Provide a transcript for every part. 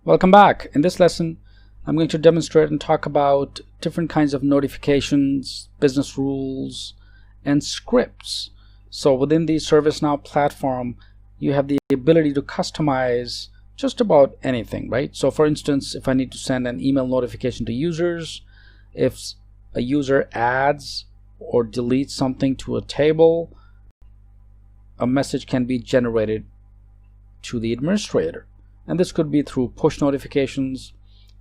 Welcome back. In this lesson, I'm going to demonstrate and talk about different kinds of notifications, business rules, and scripts. So within the ServiceNow platform, you have the ability to customize just about anything, right? So for instance, if I need to send an email notification to users, if a user adds or deletes something to a table, a message can be generated to the administrator. And this could be through push notifications,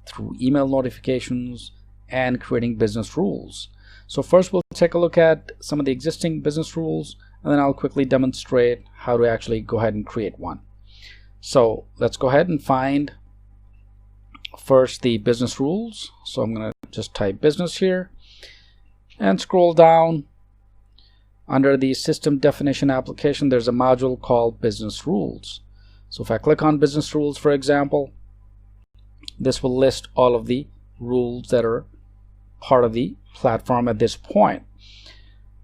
through email notifications, and creating business rules. So first we'll take a look at some of the existing business rules, and then I'll quickly demonstrate how to actually go ahead and create one. So let's go ahead and find first the business rules. So I'm going to just type business here and scroll down. Under the system definition application, there's a module called business rules. So if I click on business rules, for example, this will list all of the rules that are part of the platform at this point.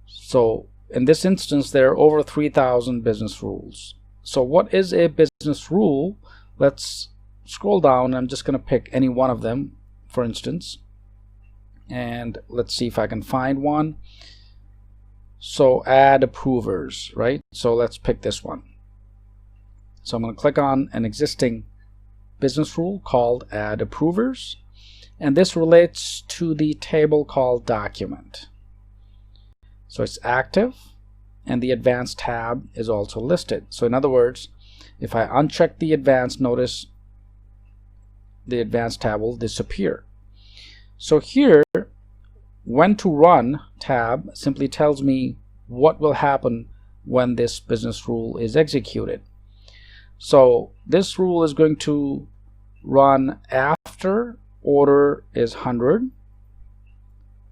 So in this instance, there are over 3,000 business rules. So what is a business rule? Let's scroll down. I'm just going to pick any one of them, for instance, and let's see if I can find one. So add approvers, right? So let's pick this one. So I'm going to click on an existing business rule called add approvers, and this relates to the table called document. So it's active and the advanced tab is also listed. So in other words, if I uncheck the advanced, notice the advanced tab will disappear. So here, when to run tab simply tells me what will happen when this business rule is executed. So this rule is going to run after order is 100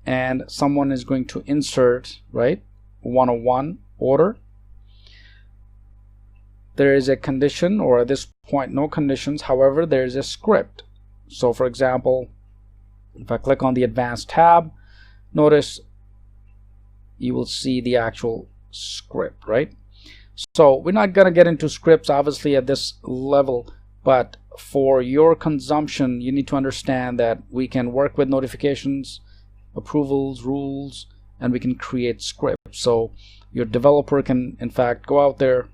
and someone is going to insert, right, 101 order. There is a condition, or at this point no conditions. However, there is a script. So for example, if I click on the advanced tab, notice you will see the actual script, right? So we're not going to get into scripts obviously at this level, but for your consumption you need to understand that we can work with notifications, approvals, rules, and we can create scripts. So your developer can in fact go out there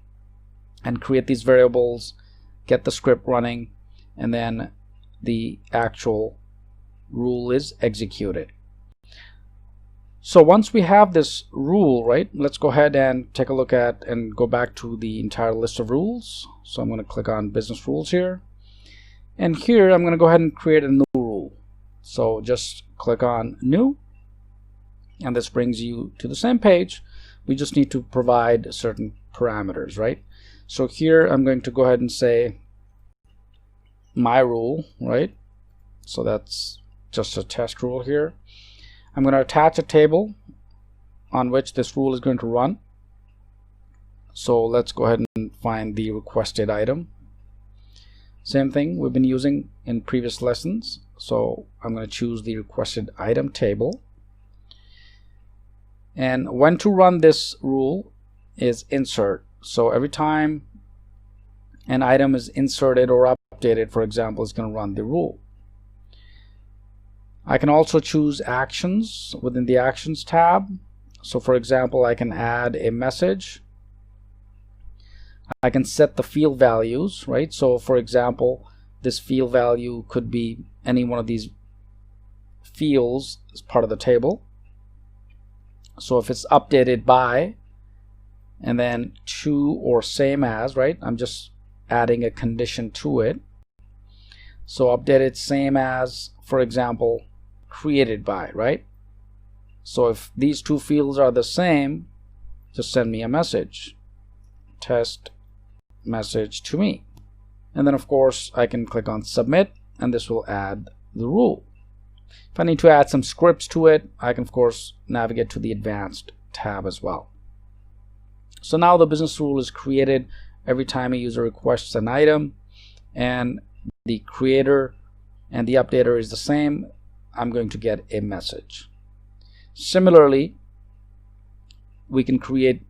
and create these variables, get the script running, and then the actual rule is executed. So once we have this rule, right, let's go ahead and take a look at and go back to the entire list of rules. So I'm going to click on business rules here, and here I'm going to go ahead and create a new rule. So just click on new, and this brings you to the same page. We just need to provide certain parameters, right? So here I'm going to go ahead and say my rule, right? So that's just a test rule here. I'm going to attach a table on which this rule is going to run. So let's go ahead and find the requested item. Same thing we've been using in previous lessons. So I'm going to choose the requested item table. And when to run this rule is insert. So every time an item is inserted or updated, for example, it's going to run the rule. I can also choose actions within the actions tab. So for example, I can add a message. I can set the field values, right? So for example, this field value could be any one of these fields as part of the table. So if it's updated by and then to or same as, right? I'm just adding a condition to it. So updated same as, for example, created by, right? So if these two fields are the same, just send me a message, test message to me, and then of course I can click on submit, and this will add the rule. If I need to add some scripts to it, I can of course navigate to the advanced tab as well. So now the business rule is created every time a user requests an item and the creator and the updater is the same, I'm going to get a message. Similarly, we can create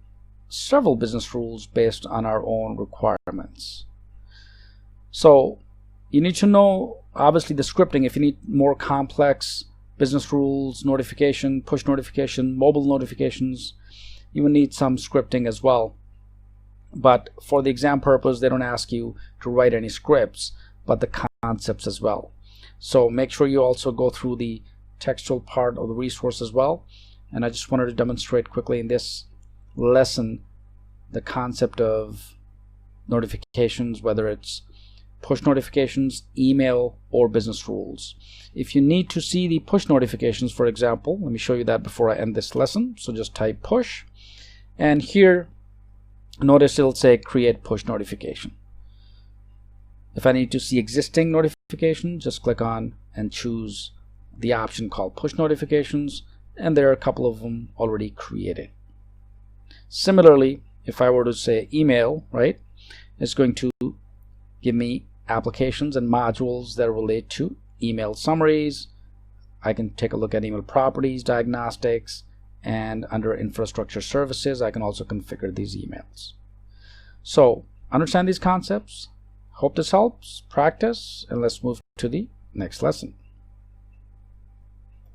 several business rules based on our own requirements. So you need to know obviously the scripting. If you need more complex business rules, notification, push notification, mobile notifications, you will need some scripting as well. But for the exam purpose, they don't ask you to write any scripts, but the concepts as well. So make sure you also go through the textual part of the resource as well. And I just wanted to demonstrate quickly in this lesson the concept of notifications, whether it's push notifications, email, or business rules. If you need to see the push notifications, for example, let me show you that before I end this lesson. So just type push, and here notice it'll say create push notification. If I need to see existing notifications, just click on and choose the option called push notifications, and there are a couple of them already created. Similarly, if I were to say email, right, it's going to give me applications and modules that relate to email summaries. I can take a look at email properties, diagnostics, and under infrastructure services, I can also configure these emails. So understand these concepts. Hope this helps. Practice, and let's move to the next lesson.